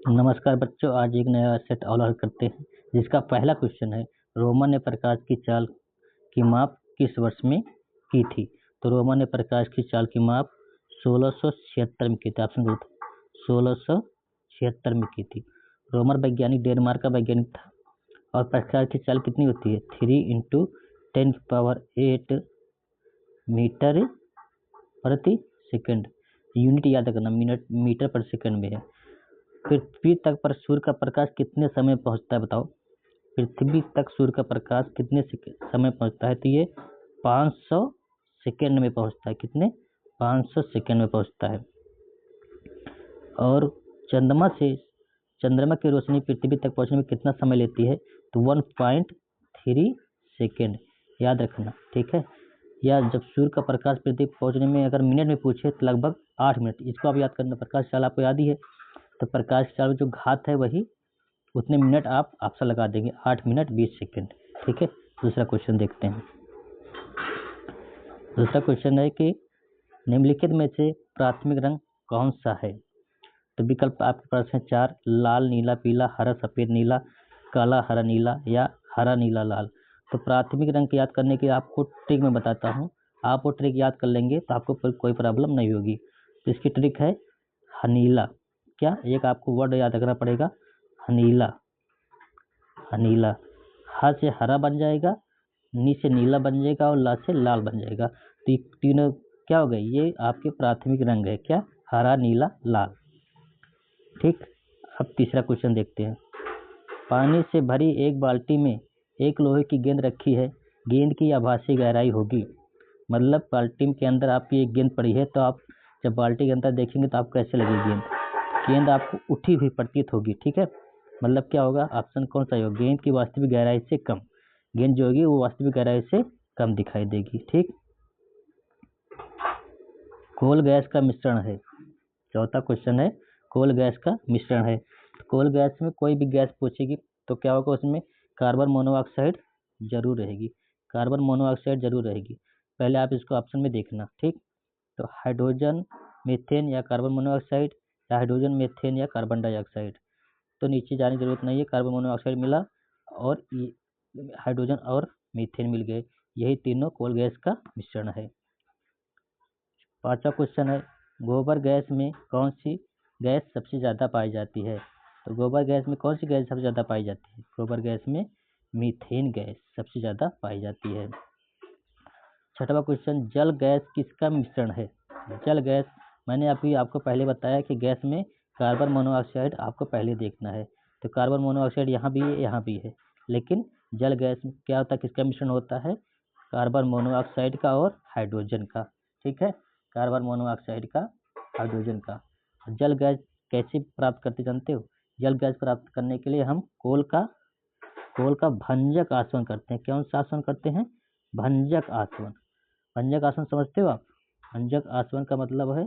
नमस्कार बच्चों, आज एक नया सेट और हल करते हैं जिसका पहला क्वेश्चन है रोमन ने प्रकाश की चाल की माप किस वर्ष में की थी। तो रोमन ने प्रकाश की चाल की माप 1676 में की थी। ऑप्शन दो 1676 में की थी। रोमन वैज्ञानिक डेनमार्क का वैज्ञानिक था और प्रकाश की चाल कितनी होती है 3 × 10⁸ मीटर प्रति सेकंड। यूनिट याद रखना, मिनट मीटर पर सेकंड में है। पृथ्वी तक पर सूर्य का प्रकाश कितने समय पहुंचता है बताओ। पृथ्वी तक सूर्य का प्रकाश कितने समय पहुंचता है। तो ये 500 सेकंड में पहुंचता है। कितने 500 सेकंड में पहुंचता है। और चंद्रमा की रोशनी पृथ्वी तक पहुंचने में कितना समय लेती है। तो 1.3 सेकंड याद रखना, ठीक है। या जब सूर्य का प्रकाश पृथ्वी पहुंचने में अगर मिनट में पूछे तो लगभग 8 मिनट। इसको आप याद करना, प्रकाश चाल आपको याद ही है। तो प्रकाश चाल जो घात है वही उतने मिनट आप ऑप्शन लगा देंगे, 8 मिनट 20 सेकंड, ठीक है। दूसरा क्वेश्चन देखते हैं। दूसरा क्वेश्चन है कि निम्नलिखित में से प्राथमिक रंग कौन सा है। तो विकल्प आपके पास है 4, लाल, नीला, पीला, हरा, सफेद, नीला, काला, हरा, नीला या हरा, नीला, लाल। तो प्राथमिक रंग को याद करने के लिए आपको ट्रिक मैं बताता हूँ। आप वो ट्रिक याद कर लेंगे तो आपको कोई प्रॉब्लम नहीं होगी। तो इसकी ट्रिक है हनीला। क्या एक आपको वर्ड याद रखना पड़ेगा, हनीला। हनीला, ह से हरा बन जाएगा, नी से नीला बन जाएगा और ला से लाल बन जाएगा। तो ये तीनों क्या हो गए, ये आपके प्राथमिक रंग है। क्या, हरा, नीला, लाल, ठीक। अब तीसरा क्वेश्चन देखते हैं। पानी से भरी एक बाल्टी में एक लोहे की गेंद रखी है। गेंद की आभासी गहराई होगी, मतलब बाल्टी के अंदर आपकी एक गेंद पड़ी है, तो आप जब बाल्टी के अंदर देखेंगे तो आपको कैसे लगेगी गेंद। गेंद आपको उठी हुई प्रतीत होगी, ठीक है। मतलब क्या होगा, ऑप्शन कौन सा होगा, गेंद की वास्तविक गहराई से कम। गेंद जो होगी वो वास्तविक गहराई से कम दिखाई देगी, ठीक। कोल गैस का मिश्रण है। चौथा क्वेश्चन है कोल गैस का मिश्रण है। कोल गैस में कोई भी गैस पूछेगी तो क्या होगा, उसमें कार्बन मोनोऑक्साइड जरूर रहेगी। कार्बन मोनोऑक्साइड जरूर रहेगी। पहले आप इसको ऑप्शन में देखना, ठीक। तो हाइड्रोजन, मीथेन या कार्बन मोनोऑक्साइड, या हाइड्रोजन, मीथेन या कार्बन डाइऑक्साइड। तो नीचे जाने की जरूरत नहीं है, कार्बन मोनोऑक्साइड मिला और हाइड्रोजन और मीथेन मिल गए, यही तीनों कोल गैस का मिश्रण है। पांचवा क्वेश्चन है गोबर गैस में कौन सी गैस सबसे ज़्यादा पाई जाती है। तो गोबर गैस में कौन सी गैस सबसे ज़्यादा पाई जाती है। गोबर गैस में मीथेन गैस सबसे ज़्यादा पाई जाती है। छठवां क्वेश्चन जल गैस किसका मिश्रण है। जल गैस, मैंने अभी आपको पहले बताया कि गैस में कार्बन मोनोऑक्साइड आपको पहले देखना है। तो कार्बन मोनोऑक्साइड यहाँ भी है, यहाँ भी है, लेकिन जल गैस में क्या होता है, किसका मिश्रण होता है, कार्बन मोनोऑक्साइड का और हाइड्रोजन का, ठीक है। कार्बन मोनोऑक्साइड का, हाइड्रोजन का। जल गैस कैसे प्राप्त करते जानते हो। जल गैस प्राप्त करने के लिए हम कोल का भंजक आसवन करते हैं। कौन सा आसवन करते हैं, भंजक आसवन। भंजक आसवन समझते हो आप। भंजक आसवन का मतलब है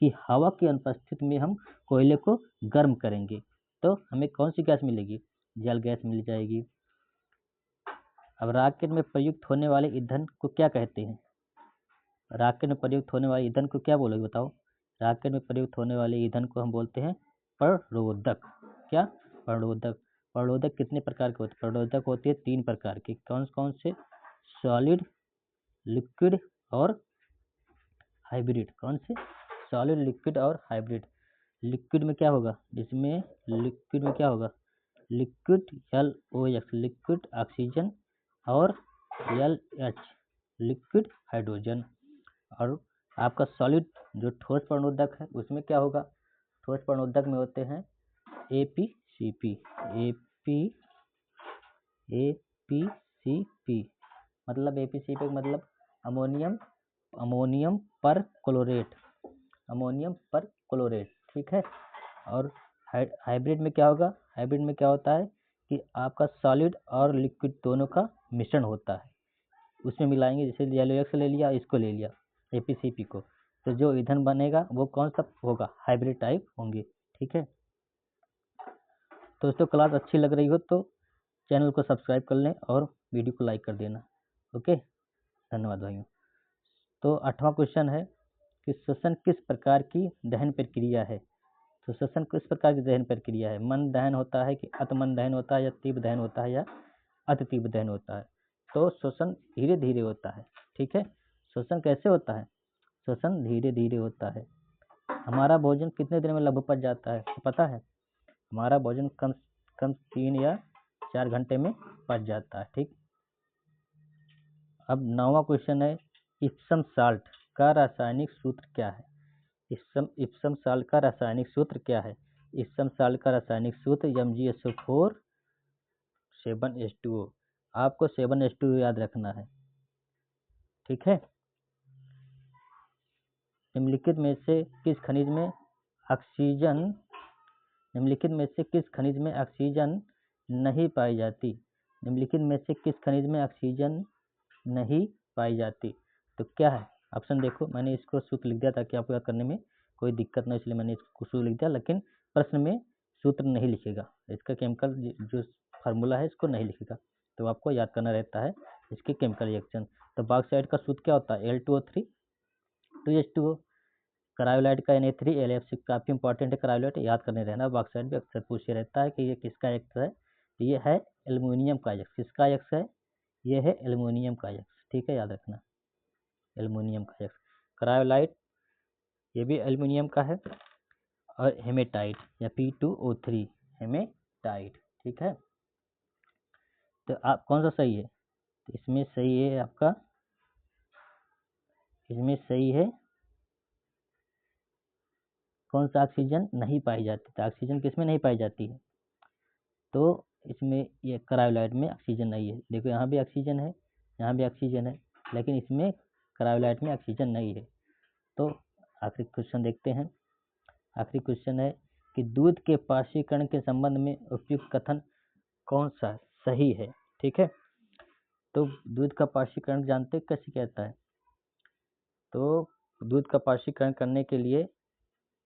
कि हवा की अनुपस्थिति में हम कोयले को गर्म करेंगे तो हमें कौन सी गैस मिलेगी, जल गैस मिल जाएगी। अब रॉकेट में प्रयुक्त होने वाले ईंधन को क्या कहते हैं। रॉकेट में प्रयुक्त होने वाले ईंधन को क्या बोलोगे बताओ। रॉकेट में प्रयुक्त होने वाले ईंधन को हम बोलते हैं प्ररोदक। क्या, प्ररोदक। प्ररोदक कितने प्रकार के होते हैं, प्ररोदक होते हैं 3 प्रकार के। कौन कौन से, सॉलिड, लिक्विड और हाइब्रिड। कौन से, सॉलिड, लिक्विड और हाइब्रिड। लिक्विड में क्या होगा, इसमें लिक्विड में क्या होगा, लिक्विड LOX लिक्विड ऑक्सीजन और LH लिक्विड हाइड्रोजन। और आपका सॉलिड जो ठोस प्रणोदक है उसमें क्या होगा, ठोस प्रणोदक में होते हैं APCP। APCP मतलब APCP मतलब अमोनियम पर क्लोरेट, अमोनियम पर क्लोरेट, ठीक है। और हाइब्रिड में क्या होगा, हाइब्रिड में क्या होता है कि आपका सॉलिड और लिक्विड दोनों का मिश्रण होता है, उसमें मिलाएंगे। जैसे LOX ले लिया, इसको ले लिया APCP को, तो जो ईंधन बनेगा वो कौन सा होगा, हाइब्रिड टाइप होंगे, ठीक है। दोस्तों क्लास अच्छी लग रही हो तो चैनल को सब्सक्राइब कर लें और वीडियो को लाइक कर देना। ओके, धन्यवाद भाइयों। तो 8वां क्वेश्चन है कि श्वसन किस प्रकार की दहन प्रक्रिया है। तो श्वसन किस प्रकार की दहन प्रक्रिया है? मंद दहन होता है कि अति मंद दहन होता है, या तीव्र दहन होता है, या अति तीव्र दहन होता है? तो श्वसन धीरे धीरे होता है। ठीक है, श्वसन कैसे होता है? श्वसन धीरे धीरे होता है। हमारा भोजन कितने दिन में लगभग पच जाता है, पता है? हमारा भोजन कम कम 3 या 4 घंटे में पच जाता है। ठीक, अब 9वां क्वेश्चन है, इप्सम साल्ट का रासायनिक सूत्र क्या है? इप्सम साल्ट का रासायनिक सूत्र क्या है? इप्सम साल्ट का रासायनिक सूत्र MgSO4 7H2O। आपको 7H2O याद रखना है। ठीक है, निम्नलिखित में से किस खनिज में ऑक्सीजन निम्नलिखित में से किस खनिज में ऑक्सीजन नहीं पाई जाती? निम्नलिखित में से किस खनिज में ऑक्सीजन नहीं पाई जाती? तो क्या है ऑप्शन? देखो, मैंने इसको सूत्र लिख दिया ताकि आपको याद करने में कोई दिक्कत ना, इसलिए मैंने इसको सूत्र लिख दिया, लेकिन प्रश्न में सूत्र नहीं लिखेगा, इसका केमिकल जो फार्मूला है इसको नहीं लिखेगा, तो आपको याद करना रहता है इसके केमिकल रिएक्शन। तो बॉक्साइट का सूत्र क्या होता है? Al2O3 2H2O। क्रायोलाइट का Na3 LFC, काफ़ी इंपॉर्टेंट है क्रायोलाइट, याद करने रहना। बॉक्साइट भी अक्सर पूछे रहता है कि ये किसका एक्स है? ये है एल्युमिनियम का एक्स। किसका एक्स है? ये है एल्युमिनियम का एक्स। ठीक है, याद रखना, एल्युमिनियम का एक्स। क्रायोलाइट ये भी एल्युमिनियम का है। और हेमेटाइट या P2O3 हेमेटाइट। ठीक है, तो आप कौन सा सही है? तो इसमें सही है आपका, इसमें सही है कौन सा? ऑक्सीजन नहीं पाई जाती। तो ऑक्सीजन किसमें नहीं पाई जाती है? तो इसमें ये क्रायोलाइट में ऑक्सीजन नहीं है। देखो, यहाँ भी ऑक्सीजन है, यहाँ भी ऑक्सीजन है, लेकिन इसमें क्रायोलाइट में ऑक्सीजन नहीं है। तो आखिरी क्वेश्चन देखते हैं। आखिरी क्वेश्चन है कि दूध के पाशीकरण के संबंध में उपयुक्त कथन कौन सा सही है? ठीक है, तो दूध का पाशीकरण जानते कैसे कहता है? तो दूध का पाशीकरण करने के लिए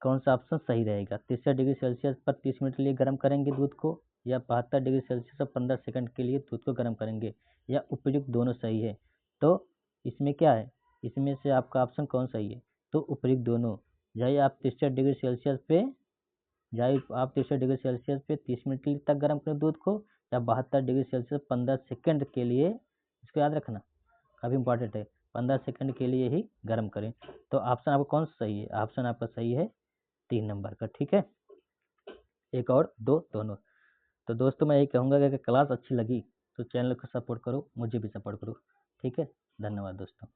कौन सा ऑप्शन सही रहेगा? 63 डिग्री सेल्सियस पर 30 मिनट के लिए गर्म करेंगे दूध को, या 72 डिग्री सेल्सियस पर 15 सेकंड के लिए दूध को गर्म करेंगे, या उपयुक्त दोनों सही है? तो इसमें क्या है, इसमें से आपका ऑप्शन कौन सही है? तो उपयुक्त दोनों। चाहे आप 63 डिग्री सेल्सियस पे 30 मिनट के लिए तक गर्म करें दूध को, या 72 डिग्री सेल्सियस 15 सेकंड के लिए, इसको याद रखना, काफ़ी इंपॉर्टेंट है, 15 सेकंड के लिए ही गर्म करें। तो ऑप्शन आपका कौन सा सही है? ऑप्शन आपका सही है 3 नंबर का। ठीक है, 1 और 2 दोनों। तो दोस्तों, मैं यही कहूँगा कि अगर क्लास अच्छी लगी तो चैनल को सपोर्ट करो, मुझे भी सपोर्ट करो। ठीक है, धन्यवाद दोस्तों।